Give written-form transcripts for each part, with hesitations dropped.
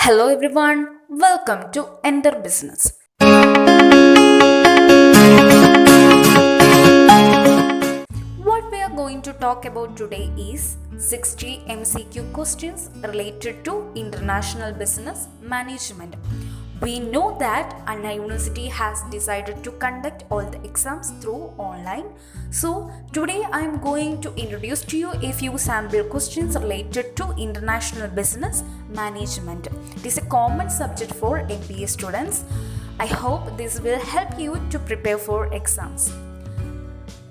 Hello everyone, welcome to Enter Business. What we are going to talk about today is 60 MCQ questions related to international business management. We know that Anna University has decided to conduct all the exams through online. So today I am going to introduce to you a few sample questions related to international business management. It is a common subject for MBA students. I hope this will help you to prepare for exams.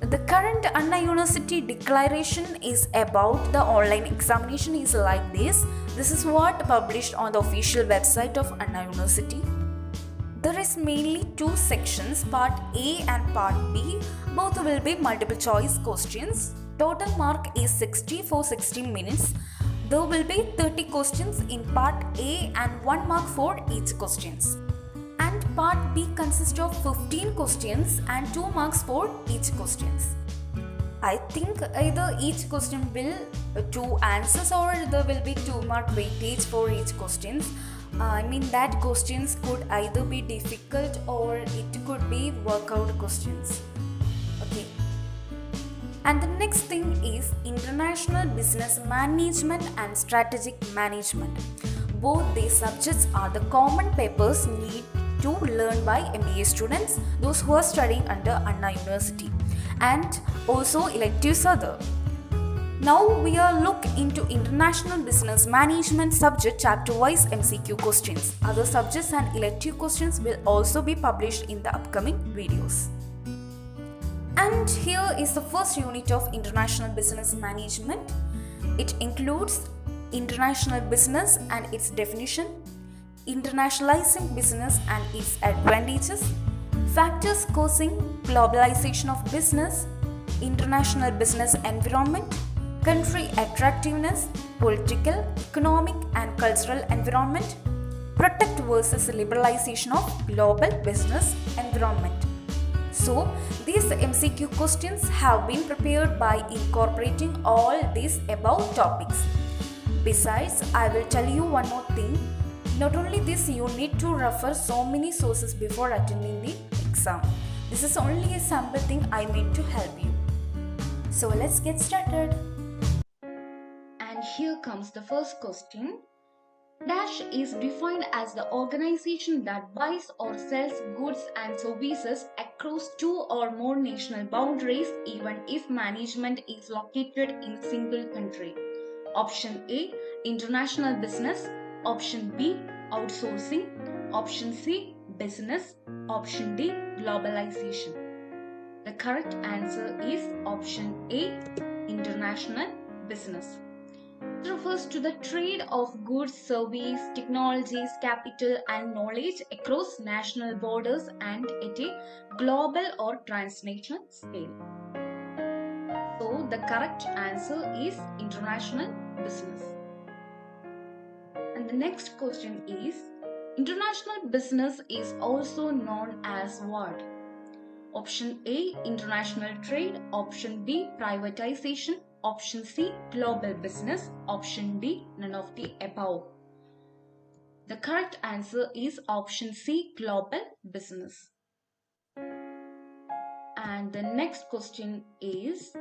The current Anna University declaration is about the online examination is like this. This is what published on the official website of Anna University. There is mainly two sections, part A and part B. Both will be multiple choice questions. Total mark is 60 for 60 minutes. There will be 30 questions in part A and 1 mark for each questions. And part B consists of 15 questions and 2 marks for each questions. I think either each question will 2 answers or there will be 2 mark weightage for each questions. I mean that questions could either be difficult or it could be workout questions. Okay. And the next thing is international business management and strategic management. Both these subjects are the common papers need to learn by MBA students, those who are studying under Anna University, and also electives are there. Now we are look into international business management subject chapter wise MCQ questions. Other subjects and elective questions will also be published in the upcoming videos. And here is the first unit of international business management. It includes international business and its definition, internationalizing business and its advantages, factors causing globalization of business, international business environment, country attractiveness, political, economic and cultural environment, protect versus liberalization of global business environment. So, these MCQ questions have been prepared by incorporating all these above topics. Besides, I will tell you one more thing. Not only this, you need to refer so many sources before attending the exam. This is only a sample thing I made to help you. So let's get started. And here comes the first question. Dash is defined as the organization that buys or sells goods and services across two or more national boundaries, even if management is located in a single country. Option A, international business. Option B, outsourcing. Option C, business. Option D, globalization. The correct answer is option A, international business. It refers to the trade of goods, services, technologies, capital and knowledge across national borders and at a global or transnational scale. So the correct answer is international business. And the next question is, international business is also known as what? Option A, international trade. Option B, privatization. Option C, global business. Option D, none of the above. The correct answer is option C, global business. And the next question is,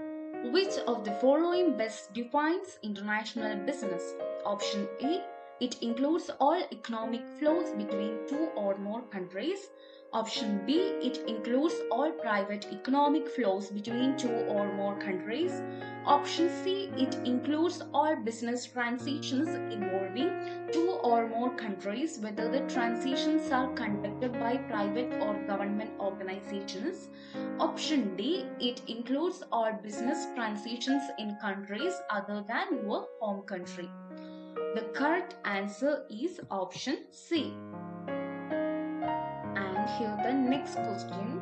which of the following best defines international business? Option A, it includes all economic flows between two or more countries. Option B, it includes all private economic flows between two or more countries. Option C, it includes all business transactions involving two or more countries, whether the transactions are conducted by private or government organizations. Option D, it includes all business transactions in countries other than your home country. The correct answer is option C. And here the next question.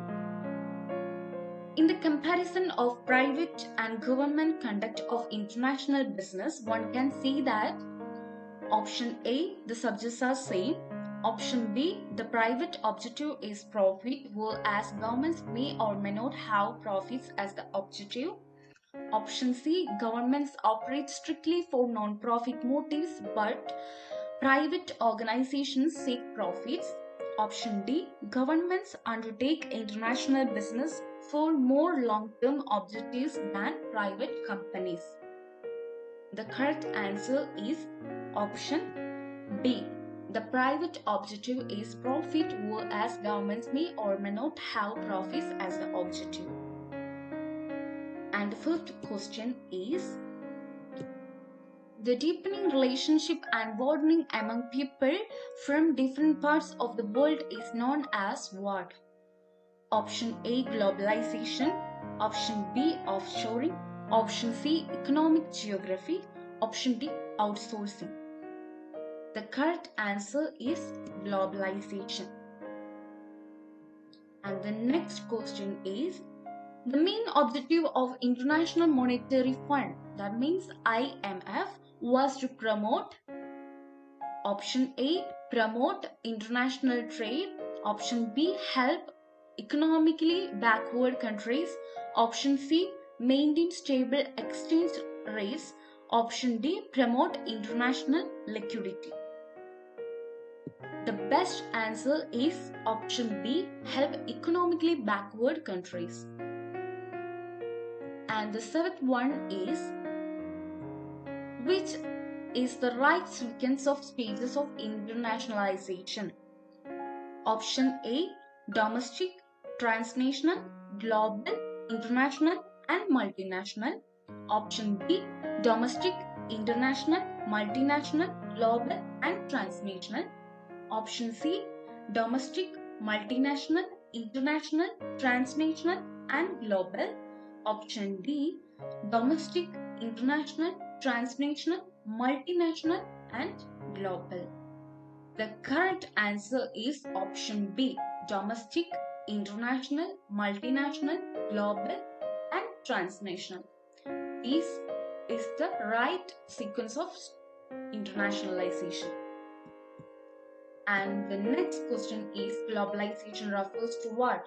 In the comparison of private and government conduct of international business, one can see that option A, the subjects are same. Option B, the private objective is profit, whereas governments may or may not have profits as the objective. Option C, governments operate strictly for non-profit motives, but Private organizations seek profits. Option D. Governments undertake international business for more long-term objectives than private companies. The correct answer is option B. The private objective is profit, whereas governments may or may not have profits as the objective. And the first question is, the deepening relationship and bonding among people from different parts of the world is known as what? Option A. Globalization. Option B. Offshoring. Option C. Economic geography. Option D. Outsourcing. The correct answer is globalization. And the next question is, the main objective of International Monetary Fund, that means IMF, was to promote. Option A. Promote international trade. Option B. Help economically backward countries. Option C. Maintain stable exchange rates. Option D. Promote international liquidity. The best answer is option B. Help economically backward countries. And the seventh one is, which is the right sequence of stages of internationalization? Option A. Domestic, transnational, global, international and multinational. Option B. Domestic, international, multinational, global and transnational. Option C. Domestic, multinational, international, transnational and global. Option D. Domestic, international, transnational, multinational and global. The correct answer is option B. Domestic, international, multinational, global and transnational. This is the right sequence of internationalization. And the next question is, globalization refers to what?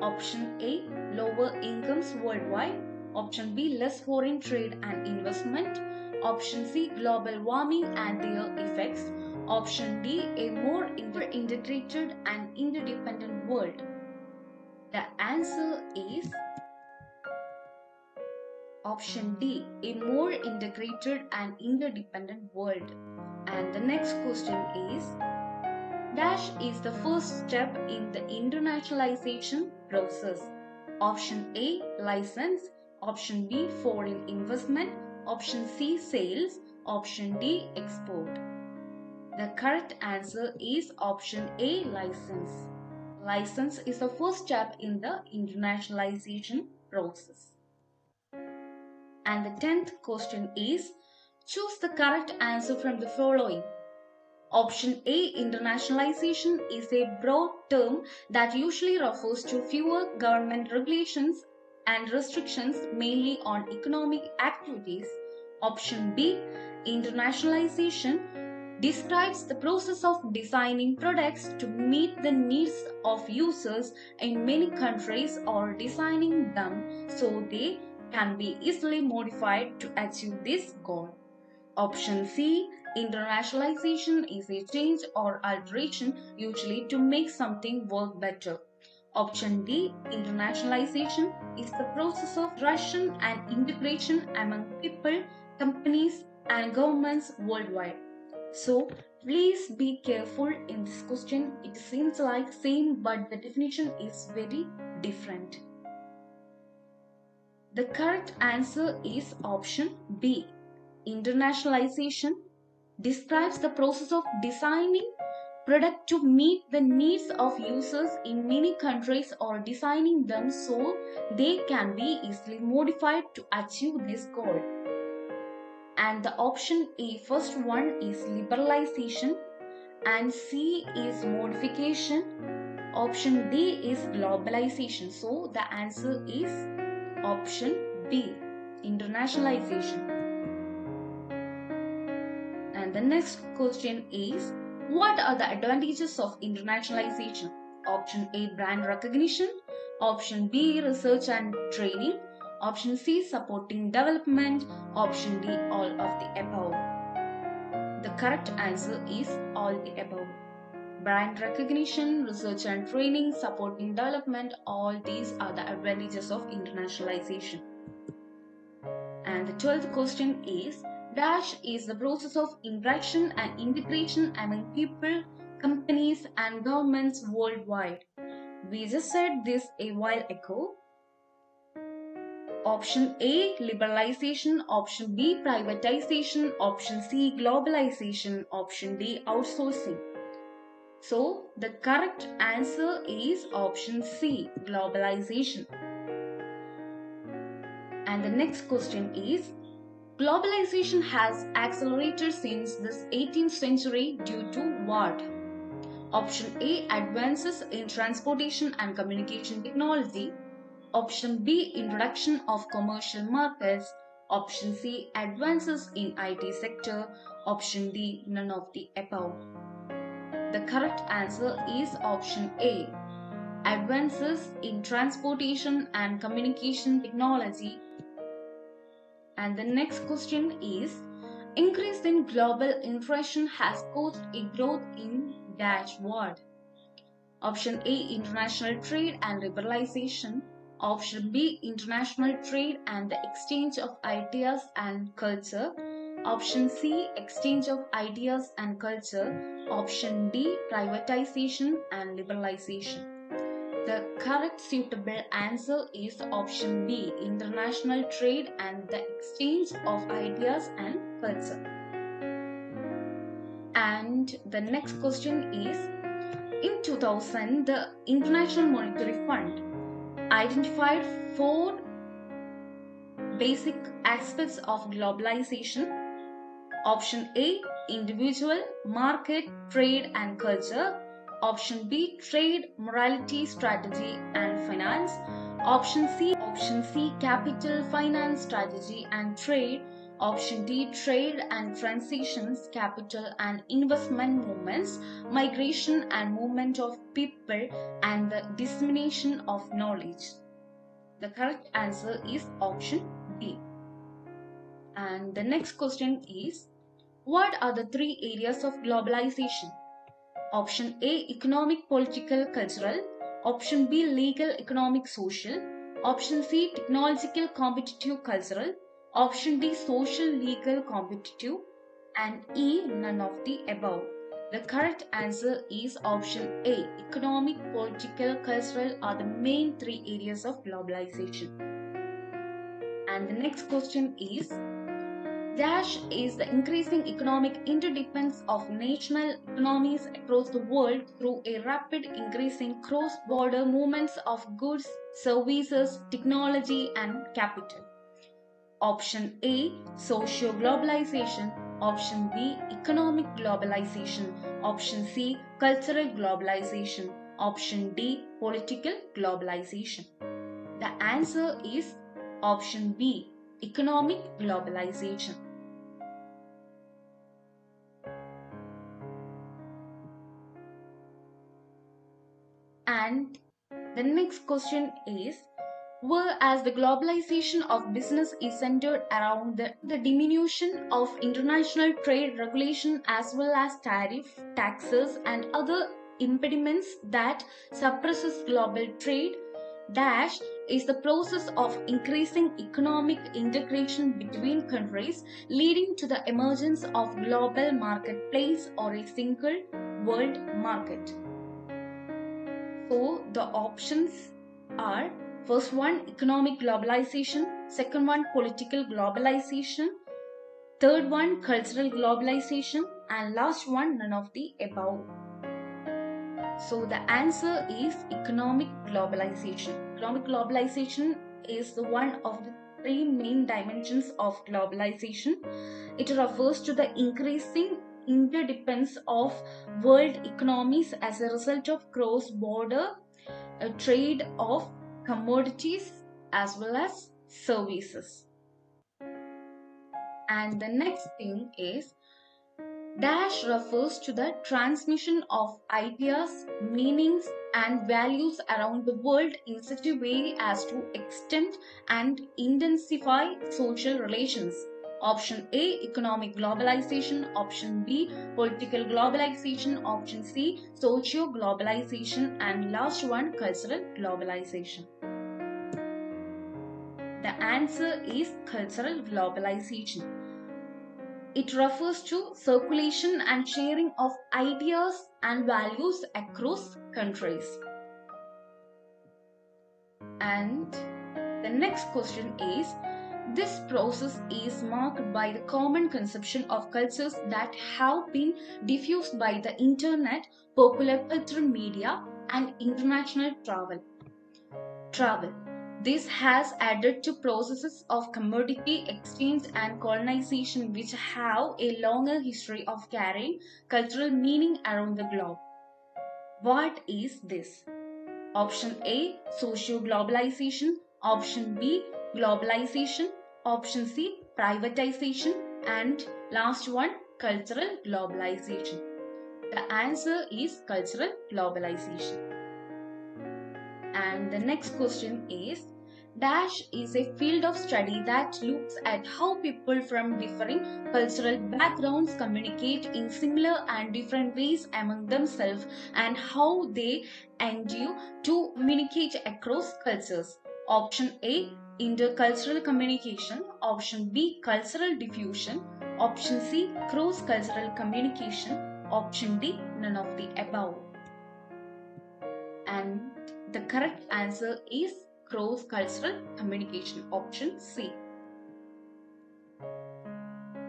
Option A. Lower incomes worldwide. Option B. Less foreign trade and investment. Option C. Global warming and their effects. Option D. A more integrated and interdependent world. The answer is option D. A more integrated and interdependent world. And the next question is, dash is the first step in the internationalization process. Option A. License. Option B. Foreign investment. Option C. Sales. Option D. Export. The correct answer is option A. License. License is the first step in the internationalization process. And the 10th question is, choose the correct answer from the following. Option A. Internationalization is a broad term that usually refers to fewer government regulations and restrictions mainly on economic activities. Option B. Internationalization describes the process of designing products to meet the needs of users in many countries or designing them so they can be easily modified to achieve this goal. Option C. Internationalization is a change or alteration usually to make something work better. Option D. Internationalization is the process of interaction and integration among people, companies and governments worldwide. So please be careful in this question. It seems like same but the definition is very different. The correct answer is option B. Internationalization describes the process of designing product to meet the needs of users in many countries or designing them so they can be easily modified to achieve this goal. And the option A, first one, is liberalization and C is modification. Option D is globalization. So the answer is option B, internationalization. And the next question is, what are the advantages of internationalization? Option A, brand recognition. Option B, research and training. Option C, supporting development. Option D, all of the above. The correct answer is all the above. Brand recognition, research and training, supporting development, all these are the advantages of internationalization. And the 12th question is, dash is the process of interaction and integration among people, companies and governments worldwide. We just said this a while ago. Option A, liberalization. Option B, privatization. Option C, globalization. Option D, outsourcing. So, the correct answer is option C, globalization. And the next question is, globalization has accelerated since the 18th century due to what? Option A, advances in transportation and communication technology. Option B, introduction of commercial markets. Option C, advances in IT sector. Option D, none of the above. The correct answer is option A, advances in transportation and communication technology. And the next question is, increase in global interaction has caused a growth in dash what? Option A, international trade and liberalization. Option B, international trade and the exchange of ideas and culture. Option C, exchange of ideas and culture. Option D, privatization and liberalization. The correct suitable answer is option B, international trade and the exchange of ideas and culture. And the next question is, in 2000, the International Monetary Fund identified 4 basic aspects of globalization. Option A, individual, market, trade and culture. Option B, trade, morality, strategy and finance. Option C, capital, finance, strategy and trade. Option D, trade and transitions, capital and investment movements, migration and movement of people, and the dissemination of knowledge. The correct answer is option D. And the next question is, what are the 3 areas of globalization? Option A, economic, political, cultural. Option B, legal, economic, social. Option C, technological, competitive, cultural. Option D, social, legal, competitive. And E, none of the above. The correct answer is option A, economic, political, cultural are the main 3 areas of globalization. And the next question is, dash is the increasing economic interdependence of national economies across the world through a rapid increasing cross-border movements of goods, services, technology and capital. Option A, socio-globalization. Option B, economic globalization. Option C, cultural globalization. Option D, political globalization. The answer is option B, economic globalization. And the next question is, whereas the globalization of business is centered around the diminution of international trade regulation as well as tariff, taxes and other impediments that suppresses global trade, dash is the process of increasing economic integration between countries leading to the emergence of global marketplace or a single world market. So the options are, first one, economic globalization, second one, political globalization, third one, cultural globalization, and last one, none of the above. So the answer is economic globalization. Economic globalization is one of the 3 main dimensions of globalization. It refers to the increasing interdependence of world economies as a result of cross-border trade of commodities as well as services. And the next thing is, dash refers to the transmission of ideas, meanings and values around the world in such a way as to extend and intensify social relations. Option A, economic globalization. Option B, political globalization. Option C, socio-globalization. And last one, cultural globalization. The answer is cultural globalization. It refers to circulation and sharing of ideas and values across countries. And the next question is, this process is marked by the common conception of cultures that have been diffused by the internet, popular cultural media, and international travel. This has added to processes of commodity exchange and colonization which have a longer history of carrying cultural meaning around the globe. What is this? Option A, socio-globalization. Option B, globalization. Option C, privatization. And last one, cultural globalization. The answer is cultural globalization. And the next question is, Dash is a field of study that looks at how people from differing cultural backgrounds communicate in similar and different ways among themselves and how they endure to communicate across cultures. Option A, intercultural communication. Option B, cultural diffusion. Option C, cross-cultural communication. Option D, none of the above. And the correct answer is cross-cultural communication, option C.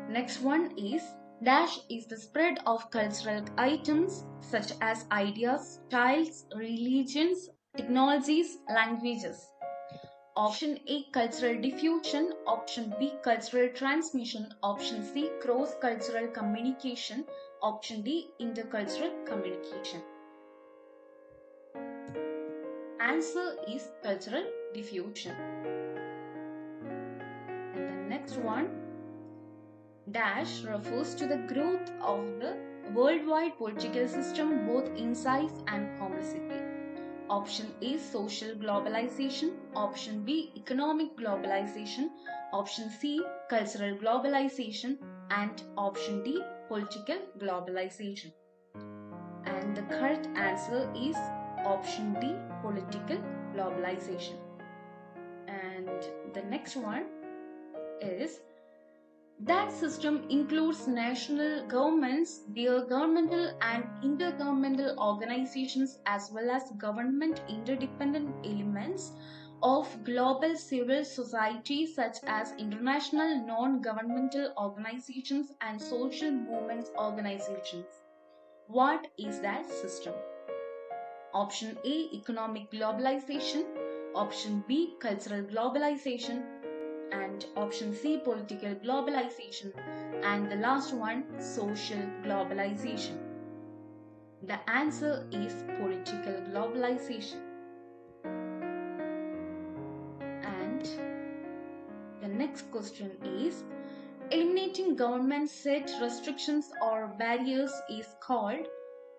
Next one is, Dash is the spread of cultural items such as ideas, styles, religions, technologies, languages. Option A, cultural diffusion. Option B, cultural transmission. Option C, cross-cultural communication. Option D, intercultural communication. Answer is cultural diffusion. And the next one, Dash refers to the growth of the worldwide political system both in size and complexity. Option A, social globalization. Option B, economic globalization. Option C, cultural globalization. And option D, political globalization. And the correct answer is option D, political globalization. And the next one is, that system includes national governments, their governmental and intergovernmental organizations, as well as government interdependent elements of global civil society such as international non-governmental organizations and social movements organizations. What is that system? Option A, economic globalization. Option B, cultural globalization. And option C, political globalization. And the last one, social globalization. The answer is political globalization. And the next question is, eliminating government-set restrictions or barriers is called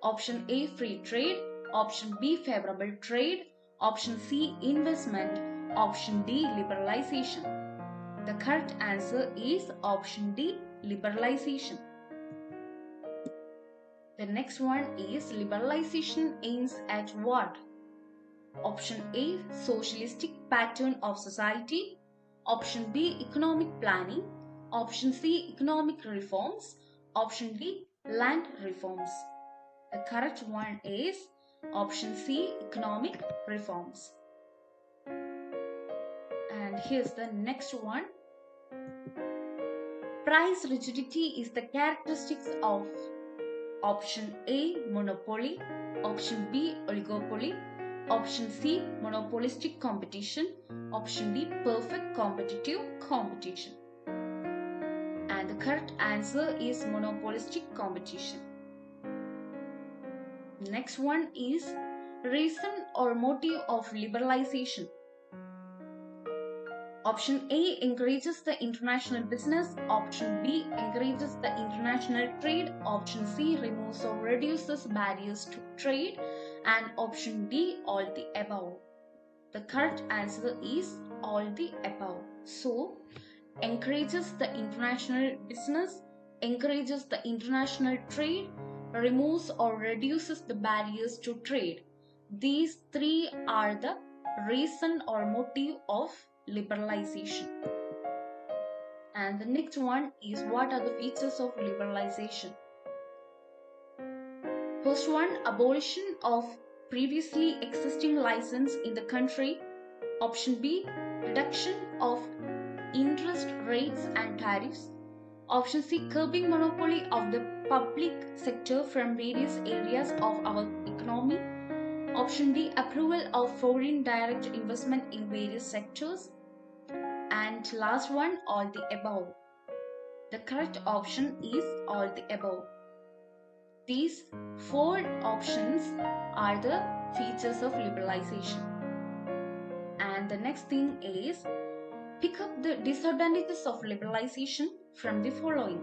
option A, free trade. Option B, favorable trade. Option C, investment. Option D, liberalization. The correct answer is option D, liberalization. The next one is, liberalization aims at what? Option A, socialistic pattern of society. Option B, economic planning. Option C, economic reforms. Option D, land reforms. The correct one is option C, economic reforms. And here's the next one. Price rigidity is the characteristics of option A, monopoly. Option B, oligopoly. Option C, monopolistic competition. Option D, perfect competitive competition. And the correct answer is monopolistic competition. Next one is, reason or motive of liberalization. Option A, encourages the international business. Option B, encourages the international trade. Option C, removes or reduces barriers to trade. And option D, all the above. The correct answer is all the above. So, encourages the international business, encourages the international trade, removes or reduces the barriers to trade. These three are the reason or motive of liberalization. And the next one is, what are the features of liberalization? First one, abolition of previously existing license in the country. Option B, reduction of interest rates and tariffs. Option C, curbing monopoly of the public sector from various areas of our economy. Option D, approval of foreign direct investment in various sectors. And last one, all the above. The correct option is all the above. These four options are the features of liberalization. And the next thing is, pick up the disadvantages of liberalization from the following.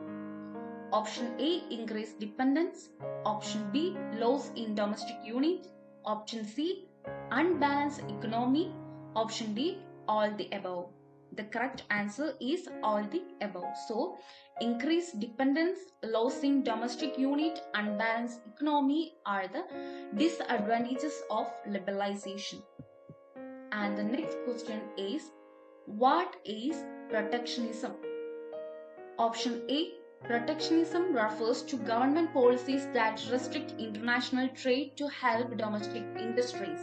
Option A, increased dependence. Option B, loss in domestic unit. Option C, unbalanced economy. Option D, all the above. The correct answer is all the above. So, increased dependence, loss in domestic unit, unbalanced economy are the disadvantages of liberalization. And the next question is, what is protectionism? Option A, protectionism refers to government policies that restrict international trade to help domestic industries.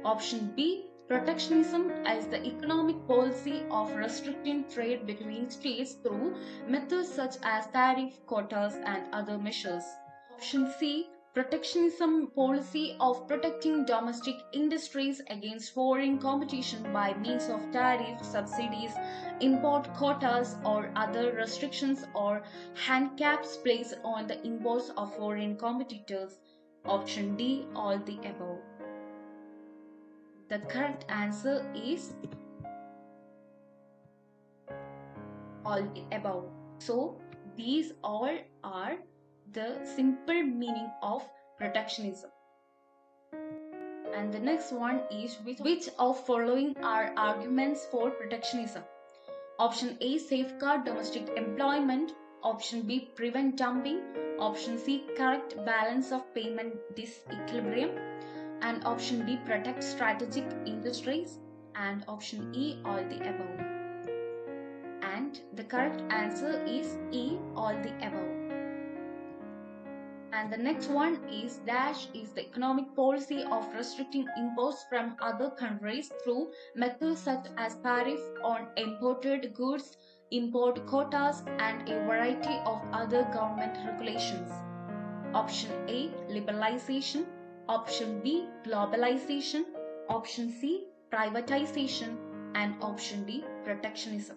Option B, protectionism is the economic policy of restricting trade between states through methods such as tariff, quotas, and other measures. Option C, protectionism policy of protecting domestic industries against foreign competition by means of tariff, subsidies, import quotas, or other restrictions or handicaps placed on the imports of foreign competitors. Option D, all the above. The correct answer is all the above. So, these all are the simple meaning of protectionism. And the next one is, which of following are arguments for protectionism? Option A, safeguard domestic employment. Option B, prevent dumping. Option C, correct balance of payment disequilibrium. And option D, protect strategic industries. And option E, all the above. And the correct answer is E, all the above. And the next one is, dash is the economic policy of restricting imports from other countries through methods such as tariff on imported goods, import quotas, and a variety of other government regulations. Option A, liberalization. Option B, globalization. Option C, privatization. And option D, protectionism.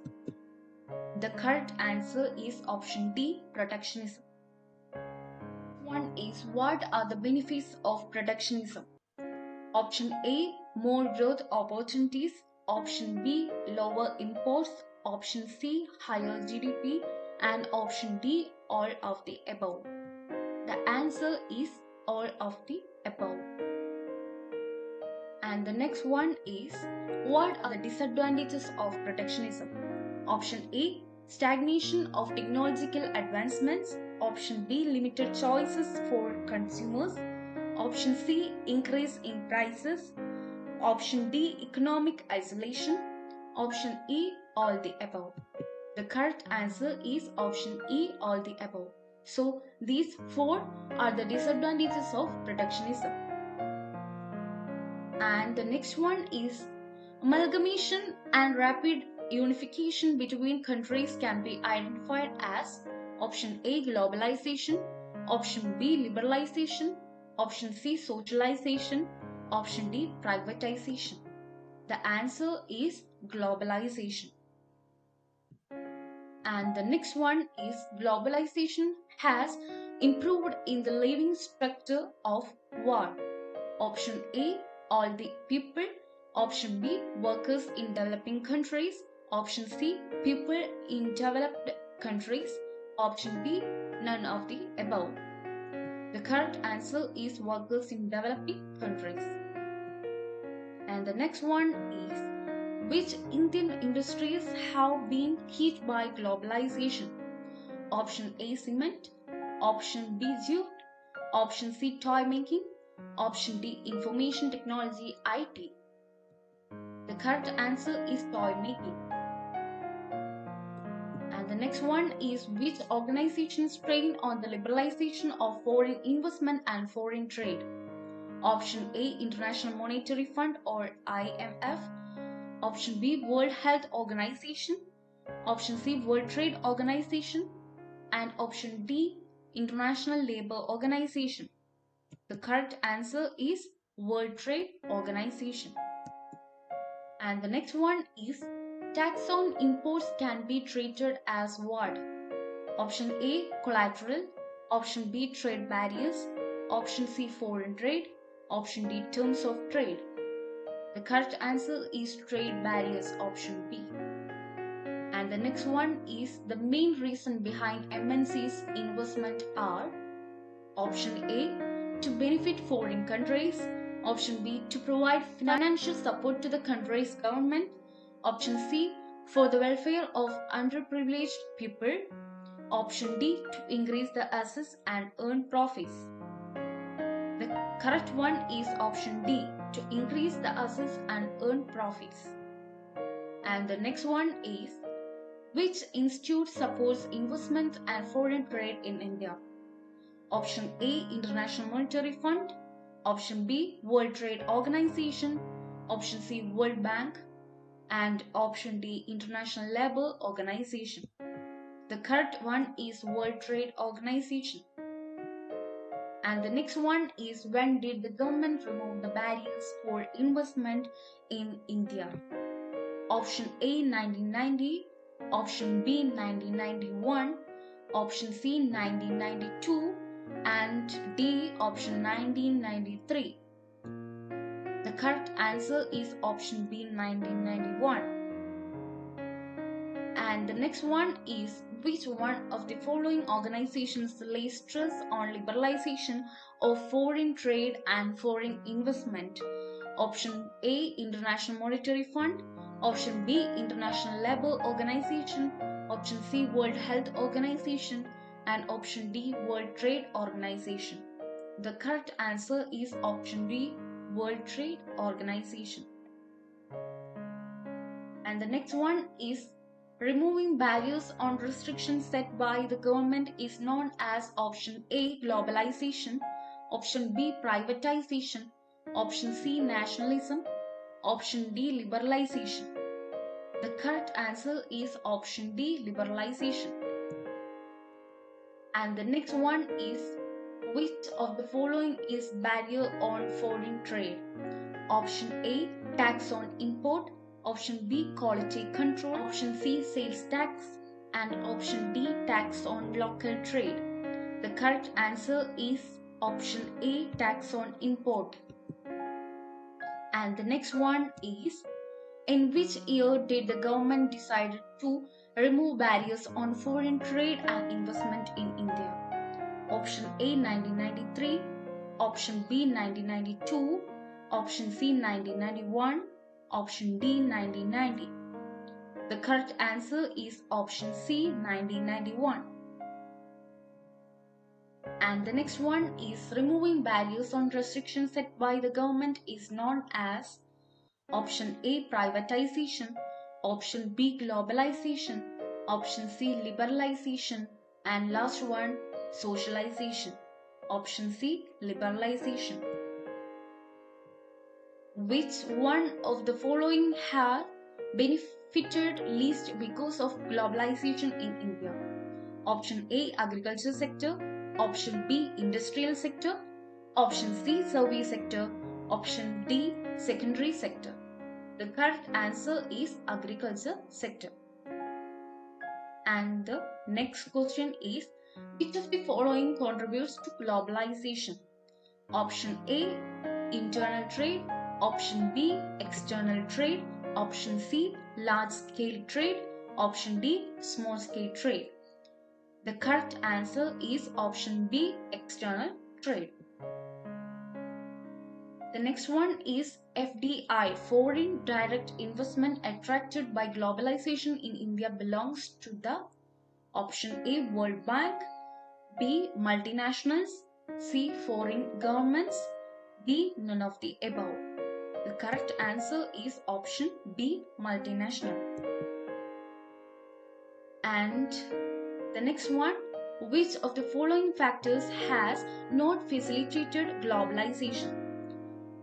The correct answer is option D, protectionism. One is, what are the benefits of protectionism? Option A, more growth opportunities. Option B, lower imports. Option C, higher GDP. And option D, all of the above. The answer is all of the above. And the next one is, what are the disadvantages of protectionism? Option A, stagnation of technological advancements. Option B, limited choices for consumers. Option C, increase in prices. Option D, economic isolation. Option E, all the above. The correct answer is option E, all the above. So, these four are the disadvantages of protectionism. And the next one is, amalgamation and rapid unification between countries can be identified as option A, globalization, option B, liberalization, option C, socialization, option D, privatization. The answer is globalization. And the next one is, globalization has improved in the living structure of war. Option A, all the people. Option B, workers in developing countries. Option C, people in developed countries. Option B, none of the above. The correct answer is workers in developing countries. And the next one is, Which Indian industries have been hit by globalization? Option A, cement. Option B, jute. Option C, toy making. Option D, information technology, IT. The correct answer is toy making. And the next one is, which organization strained on the liberalization of foreign investment and foreign trade? Option A, International Monetary Fund or IMF. Option B, World Health Organization. Option C, World Trade Organization. And option D, International Labour Organization. The correct answer is World Trade Organization. And the next one is, tax on imports can be treated as what? Option A, collateral. Option B, trade barriers. Option C, foreign trade. Option D, terms of trade. The correct answer is trade barriers, option B. And the next one is, the main reason behind MNC's investment are: option A, to benefit foreign countries. Option B, to provide financial support to the country's government. Option C, for the welfare of underprivileged people. Option D, to increase the assets and earn profits. The correct one is option D, to increase the assets and earn profits. And the next one is, which institute supports investment and foreign trade in India? Option A, International Monetary Fund. Option B, World Trade Organization. Option C, World Bank. And option D, International Labour Organization. The correct one is World Trade Organization. And the next one is, when did the government remove the barriers for investment in India? Option A, 1990. Option B, 1991. Option C, 1992. And D, option 1993. The correct answer is option B, 1991. And the next one is, which one of the following organizations lays stress on liberalization of foreign trade and foreign investment? Option A, International Monetary Fund. Option B, International Labour Organization. Option C, World Health Organization. And option D, World Trade Organization. The correct answer is option D, World Trade Organization. And the next one is, removing barriers on restrictions set by the government is known as option A, globalization. Option B, privatization. Option C, nationalism. Option D, liberalization. The correct answer is option D, liberalization. And the next one is, which of the following is barrier on foreign trade? Option A, tax on import. Option B, quality control. Option C, sales tax. And option D, tax on local trade. The correct answer is option A, tax on import. And the next one is, in which year did the government decide to remove barriers on foreign trade and investment in India? Option A, 1993. Option B, 1992. Option C, 1991. Option D, 1990. The correct answer is option C, 1991. And the next one is, removing barriers on restrictions set by the government is known as option A, privatization. Option B, globalization. Option C, liberalization. And last one, socialization. Option C, liberalization. Which one of the following has benefited least because of globalization in India? Option A, agriculture sector. Option B, industrial sector. Option C, service sector. Option D, secondary sector. The correct answer is agriculture sector. And the next question is, which of the following contributes to globalization? Option A, internal trade. Option B, external trade. Option C, large scale trade. Option D, small scale trade. The correct answer is option B, external trade. The next one is FDI, foreign direct investment attracted by globalization in India belongs to the option A, World Bank, B, multinationals, C, foreign governments, D, none of the above. The correct answer is option B, multinational. And the next one, which of the following factors has not facilitated globalization?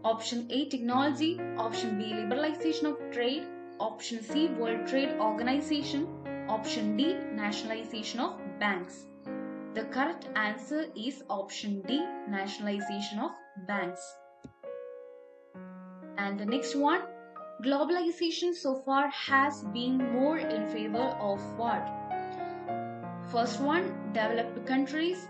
Option A, technology. Option B, liberalization of trade. Option C, World Trade Organization. Option D, nationalization of banks. The correct answer is option D, nationalization of banks. And the next one, globalization so far has been more in favor of what? First one, developed countries.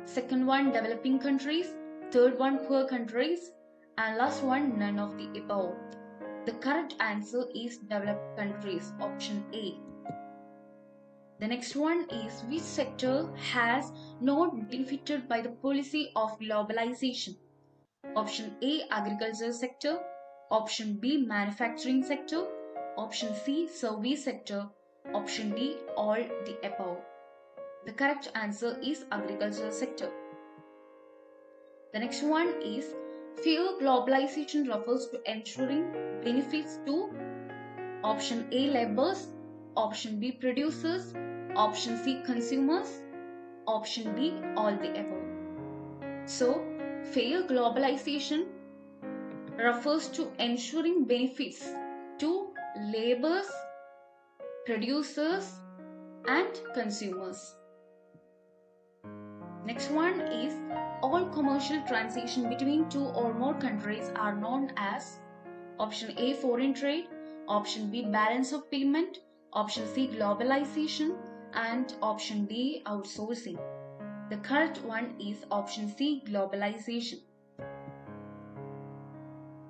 Second one, developing countries. Third one, poor countries. And last one, none of the above. The correct answer is developed countries, option A. The next one is, which sector has not benefited by the policy of globalization? Option A, agriculture sector. Option B, manufacturing sector. Option C, service sector. Option D, all the above. The correct answer is agriculture sector. The next one is, fair globalization refers to ensuring benefits to option A, laborers, option B, producers, option C, consumers, option D, all the above. So, fair globalization refers to ensuring benefits to laborers, producers, and consumers. Next one is, all commercial transaction between two or more countries are known as option A, foreign trade, option B, balance of payment, option C, globalization, and option D, outsourcing. The correct one is option C, globalization.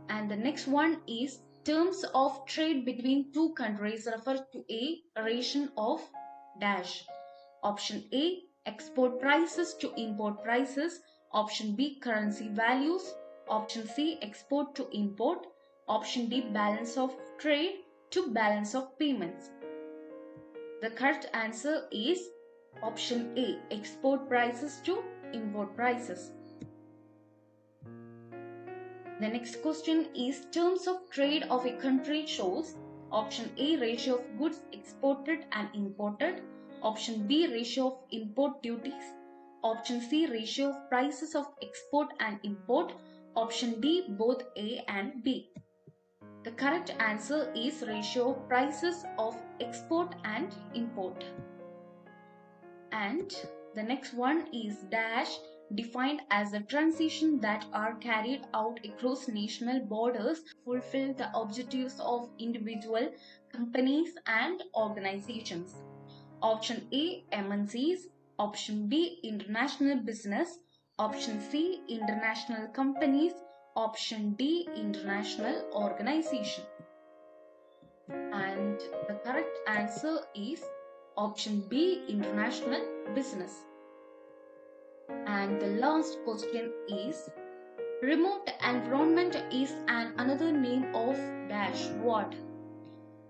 And the next one is, terms of trade between two countries refer to a ratio of dash. Option A, export prices to import prices. Option B, currency values. Option C, export to import. Option D, balance of trade to balance of payments. The correct answer is option A, export prices to import prices. The next question is, terms of trade of a country shows option A, ratio of goods exported and imported. Option B, ratio of import duties. Option C, ratio of prices of export and import. Option D, both A and B. The correct answer is ratio of prices of export and import. And the next one is dash, defined as the transition that are carried out across national borders to fulfill the objectives of individual companies and organizations. Option A, MNCs. Option B, international business. Option C, international companies. Option D, international organization. And the correct answer is option B, international business. And the last question is, remote environment is another name of dash what?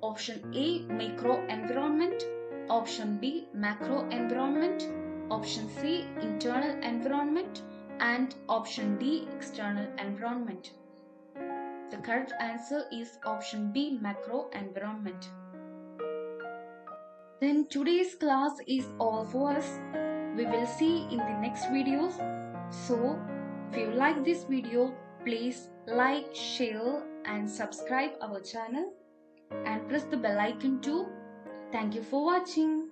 Option A, micro environment. Option B, macro environment. Option C, internal environment. And option D, external environment. The correct answer is option B, macro environment. Then today's class is all for us. We will see in the next videos. So if you like this video, please like, share and subscribe our channel and press the bell icon too. Thank you for watching.